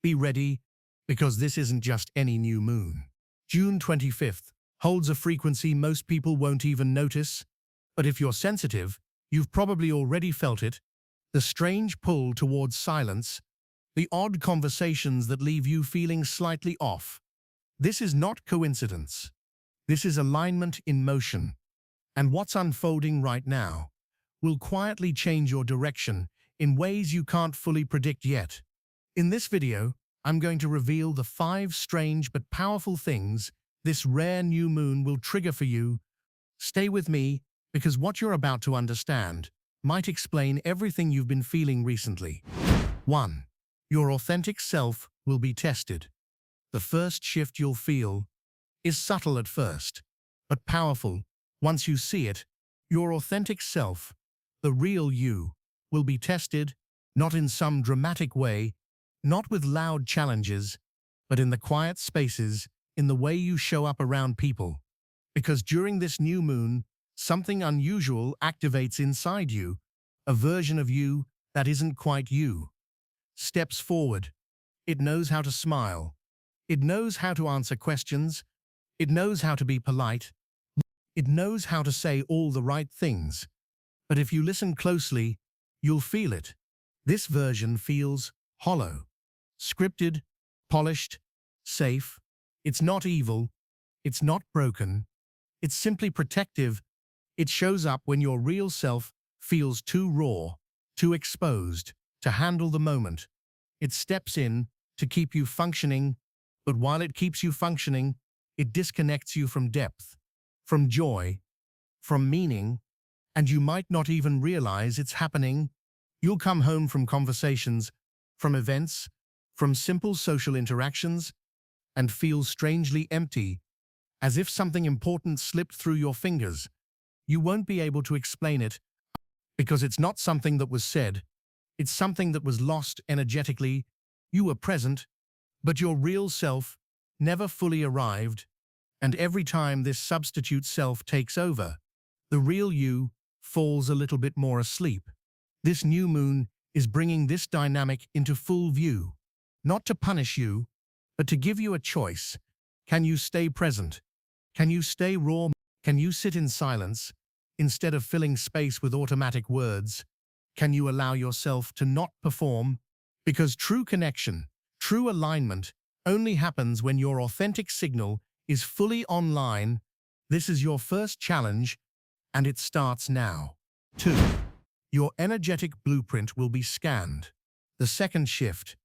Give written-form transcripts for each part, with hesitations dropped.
Be ready, because this isn't just any new moon. June 25th holds a frequency most people won't even notice, but if you're sensitive, you've probably already felt it. The strange pull towards silence, the odd conversations that leave you feeling slightly off. This is not coincidence. This is alignment in motion. And what's unfolding right now will quietly change your direction in ways you can't fully predict yet. In this video, I'm going to reveal the 5 strange but powerful things this rare new moon will trigger for you. Stay with me, because what you're about to understand might explain everything you've been feeling recently. 1. Your authentic self will be tested. The first shift you'll feel is subtle at first, but powerful. Once you see it, your authentic self, the real you, will be tested, not in some dramatic way, not with loud challenges, but in the quiet spaces, in the way you show up around people. Because during this new moon, something unusual activates inside you, a version of you that isn't quite you. Steps forward. It knows how to smile. It knows how to answer questions. It knows how to be polite. It knows how to say all the right things. But if you listen closely, you'll feel it. This version feels hollow, scripted, polished, safe. It's not evil. It's not broken. It's simply protective. It shows up when your real self feels too raw, too exposed to handle the moment. It steps in to keep you functioning, but while it keeps you functioning, it disconnects you from depth, from joy, from meaning, and you might not even realize it's happening. You'll come home from conversations, from events, from simple social interactions, and feel strangely empty, as if something important slipped through your fingers. You won't be able to explain it, because it's not something that was said. It's something that was lost energetically. You were present, but your real self never fully arrived, and every time this substitute self takes over, the real you falls a little bit more asleep. This new moon is bringing this dynamic into full view, not to punish you, but to give you a choice. Can you stay present? Can you stay raw? Can you sit in silence instead of filling space with automatic words? Can you allow yourself to not perform? Because true connection, true alignment, only happens when your authentic signal is fully online. This is your first challenge, and it starts now. 2. Your energetic blueprint will be scanned. The second shift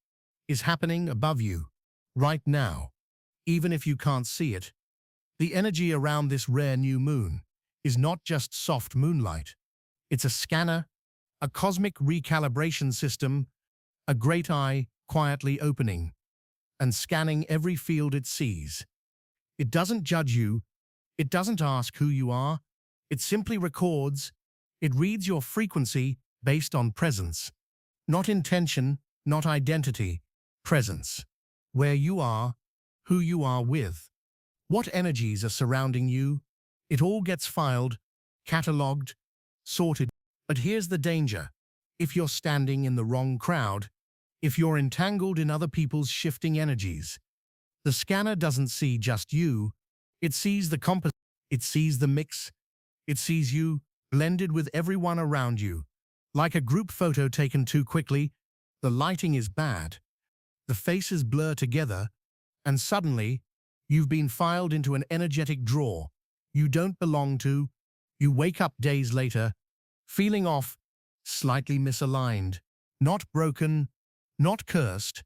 is happening above you, right now. Even if you can't see it, the energy around this rare new moon is not just soft moonlight. It's a scanner, a cosmic recalibration system, a great eye quietly opening and scanning every field it sees. It doesn't judge you. It doesn't ask who you are. It simply records. It reads your frequency based on presence. Not intention, not identity. Presence. Where you are, who you are with, what energies are surrounding you. It all gets filed, catalogued, sorted. But here's the danger. If you're standing in the wrong crowd, if you're entangled in other people's shifting energies, the scanner doesn't see just you. It sees the composite. It sees the mix. It sees you blended with everyone around you. Like a group photo taken too quickly, the lighting is bad. The faces blur together, and suddenly, you've been filed into an energetic drawer you don't belong to. You wake up days later, feeling off, slightly misaligned, not broken, not cursed,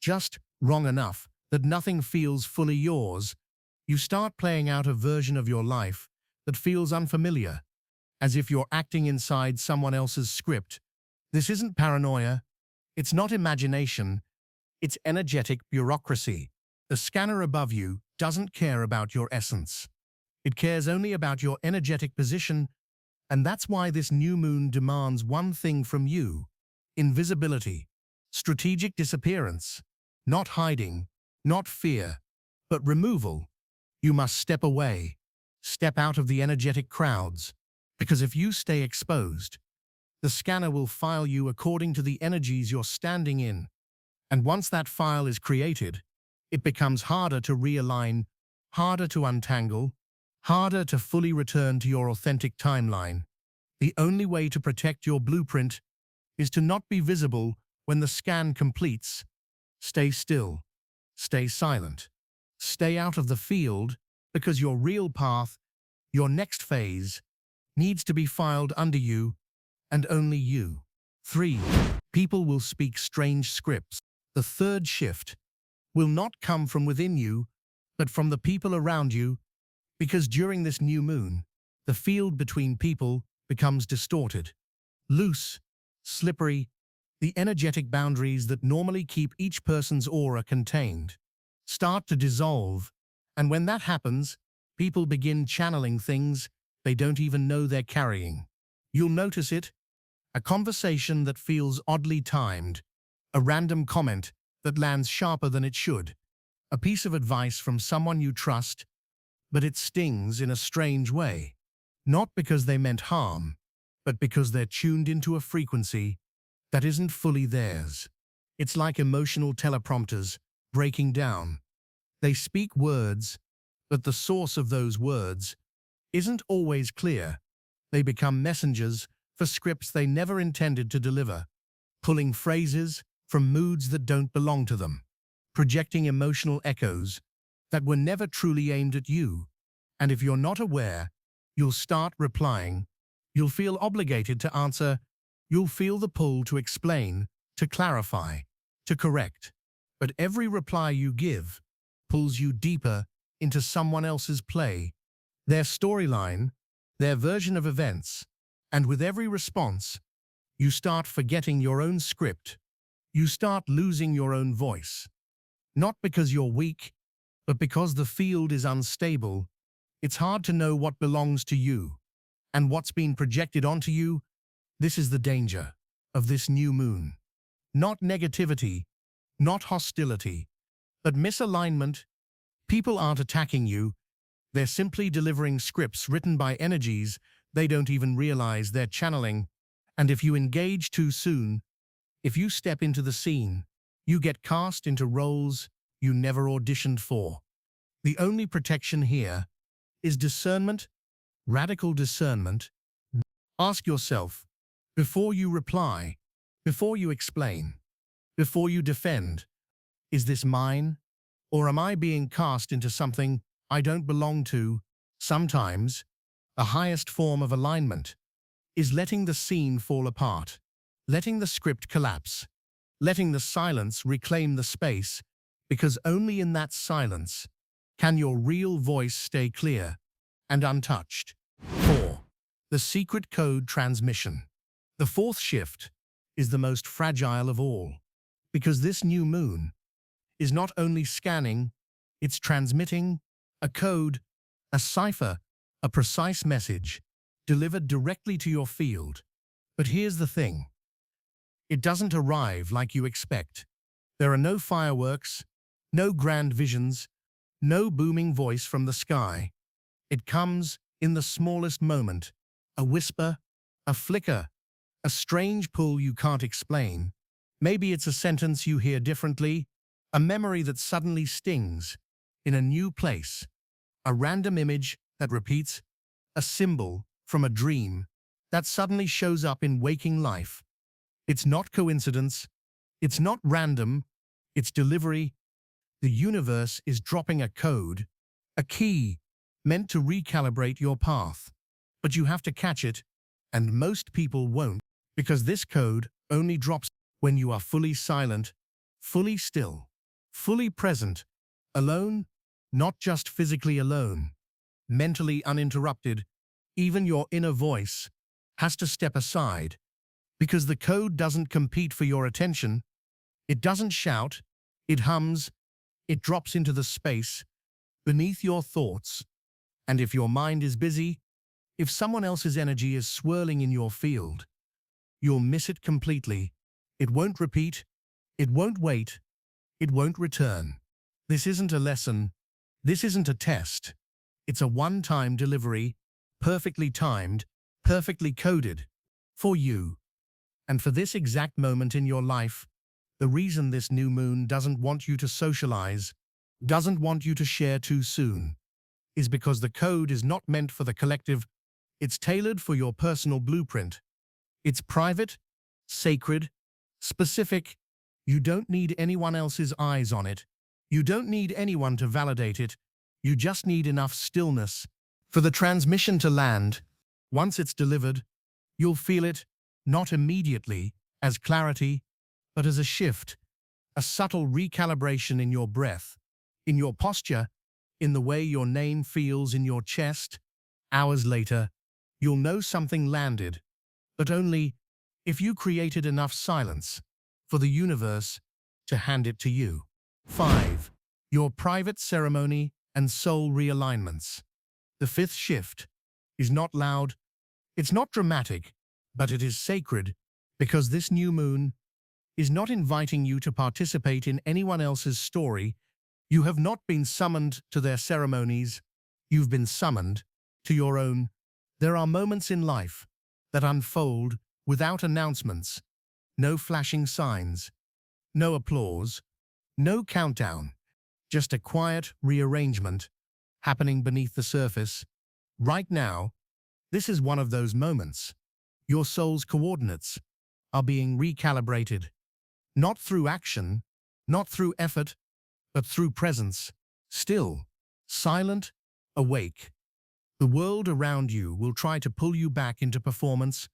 just wrong enough that nothing feels fully yours. You start playing out a version of your life that feels unfamiliar, as if you're acting inside someone else's script. This isn't paranoia. It's not imagination. It's energetic bureaucracy. The scanner above you doesn't care about your essence. It cares only about your energetic position, and that's why this new moon demands one thing from you: invisibility, strategic disappearance, not hiding, not fear, but removal. You must step away, step out of the energetic crowds, because if you stay exposed, the scanner will file you according to the energies you're standing in. And once that file is created, it becomes harder to realign, harder to untangle, harder to fully return to your authentic timeline. The only way to protect your blueprint is to not be visible when the scan completes. Stay still. Stay silent. Stay out of the field, because your real path, your next phase, needs to be filed under you and only you. 3. People will speak strange scripts. The third shift will not come from within you, but from the people around you, because during this new moon, the field between people becomes distorted, loose, slippery. The energetic boundaries that normally keep each person's aura contained start to dissolve, and when that happens, people begin channeling things they don't even know they're carrying. You'll notice it: a conversation that feels oddly timed, a random comment that lands sharper than it should, a piece of advice from someone you trust, but it stings in a strange way, not because they meant harm, but because they're tuned into a frequency that isn't fully theirs. It's like emotional teleprompters breaking down. They speak words, but the source of those words isn't always clear. They become messengers for scripts they never intended to deliver, pulling phrases from moods that don't belong to them, projecting emotional echoes that were never truly aimed at you. And if you're not aware, you'll start replying. You'll feel obligated to answer. You'll feel the pull to explain, to clarify, to correct. But every reply you give pulls you deeper into someone else's play, their storyline, their version of events. And with every response, you start forgetting your own script. You start losing your own voice. Not because you're weak, but because the field is unstable. It's hard to know what belongs to you and what's been projected onto you. This is the danger of this new moon. Not negativity, not hostility, but misalignment. People aren't attacking you. They're simply delivering scripts written by energies they don't even realize they're channeling. And if you engage too soon, if you step into the scene, you get cast into roles you never auditioned for. The only protection here is discernment, radical discernment. Ask yourself, before you reply, before you explain, before you defend, is this mine? Or am I being cast into something I don't belong to? Sometimes, the highest form of alignment is letting the scene fall apart, letting the script collapse, letting the silence reclaim the space, because only in that silence can your real voice stay clear and untouched. 4. The secret code transmission. The fourth shift is the most fragile of all, because this new moon is not only scanning, it's transmitting a code, a cipher, a precise message delivered directly to your field. But here's the thing: it doesn't arrive like you expect. There are no fireworks, no grand visions, no booming voice from the sky. It comes in the smallest moment, a whisper, a flicker, a strange pull you can't explain. Maybe it's a sentence you hear differently, a memory that suddenly stings in a new place, a random image that repeats, a symbol from a dream that suddenly shows up in waking life. It's not coincidence, it's not random, it's delivery. The universe is dropping a code, a key, meant to recalibrate your path. But you have to catch it, and most people won't, because this code only drops when you are fully silent, fully still, fully present, alone, not just physically alone, mentally uninterrupted. Even your inner voice has to step aside, because the code doesn't compete for your attention. It doesn't shout, it hums, it drops into the space beneath your thoughts. And if your mind is busy, if someone else's energy is swirling in your field, you'll miss it completely. It won't repeat, it won't wait, it won't return. This isn't a lesson, this isn't a test. It's a one-time delivery, perfectly timed, perfectly coded, for you. And for this exact moment in your life, The reason this new moon doesn't want you to socialize, doesn't want you to share too soon, is because the code is not meant for the collective. It's tailored for your personal blueprint. It's private, sacred, specific. You don't need anyone else's eyes on it. You don't need anyone to validate it. You just need enough stillness for the transmission to land. Once it's delivered, you'll feel it, not immediately, as clarity, but as a shift, a subtle recalibration in your breath, in your posture, in the way your name feels in your chest. Hours later, you'll know something landed, but only if you created enough silence for the universe to hand it to you. 5. Your private ceremony and soul realignments. The fifth shift is not loud, it's not dramatic, but it is sacred, because this new moon is not inviting you to participate in anyone else's story. You have not been summoned to their ceremonies, you've been summoned to your own. There are moments in life that unfold without announcements, no flashing signs, no applause, no countdown, just a quiet rearrangement happening beneath the surface. Right now, this is one of those moments. Your soul's coordinates are being recalibrated, not through action, not through effort, but through presence, still, silent, awake. The world around you will try to pull you back into performance,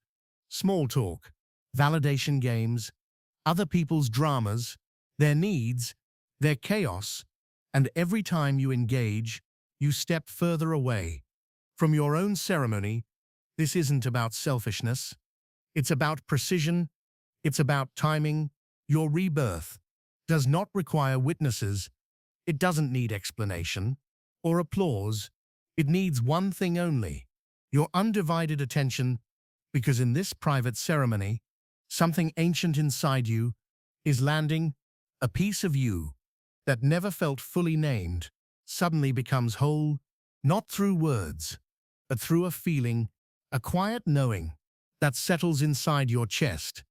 small talk, validation games, other people's dramas, their needs, their chaos, and every time you engage, you step further away from your own ceremony. This isn't about selfishness. It's about precision. It's about timing. Your rebirth does not require witnesses. It doesn't need explanation or applause. It needs one thing only, your undivided attention, because in this private ceremony, something ancient inside you is landing. A piece of you that never felt fully named suddenly becomes whole, not through words, but through a feeling, a quiet knowing that settles inside your chest,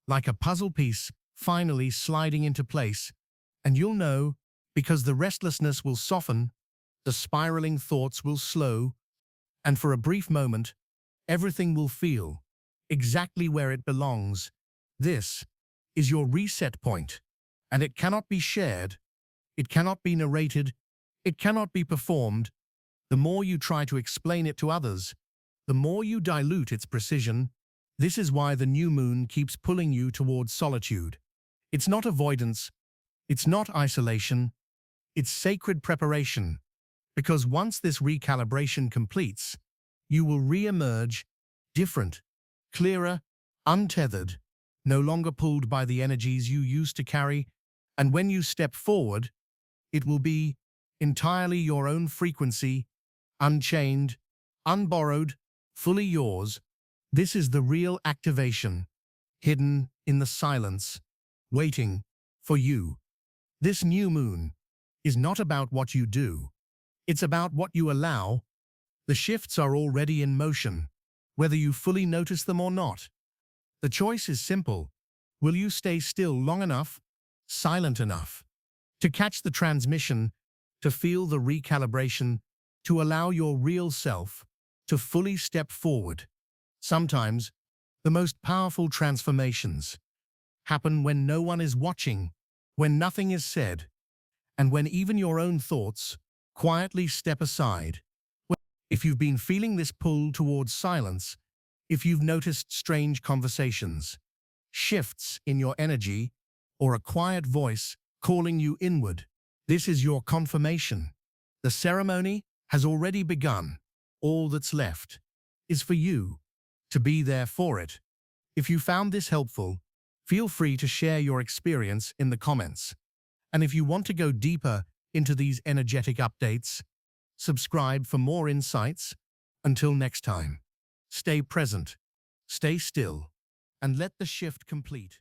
like a puzzle piece finally sliding into place. And you'll know, because the restlessness will soften, the spiraling thoughts will slow, and for a brief moment, everything will feel exactly where it belongs. This is your reset point, and it cannot be shared, it cannot be narrated, it cannot be performed. The more you try to explain it to others, the more you dilute its precision. This is why the new moon keeps pulling you towards solitude. It's not avoidance, it's not isolation, it's sacred preparation. Because once this recalibration completes, you will re-emerge different, clearer, untethered, no longer pulled by the energies you used to carry. And when you step forward, it will be entirely your own frequency, unchained, unborrowed, fully yours. This is the real activation, hidden in the silence, waiting for you. This new moon is not about what you do. It's about what you allow. The shifts are already in motion, whether you fully notice them or not. The choice is simple. Will you stay still long enough, silent enough, to catch the transmission, to feel the recalibration, to allow your real self to fully step forward? Sometimes, the most powerful transformations happen when no one is watching, when nothing is said, and when even your own thoughts quietly step aside. If you've been feeling this pull towards silence, if you've noticed strange conversations, shifts in your energy, or a quiet voice calling you inward, this is your confirmation. The ceremony has already begun. All that's left is for you to be there for it. If you found this helpful, feel free to share your experience in the comments. And if you want to go deeper into these energetic updates, subscribe for more insights. Until next time, stay present, stay still, and let the shift complete.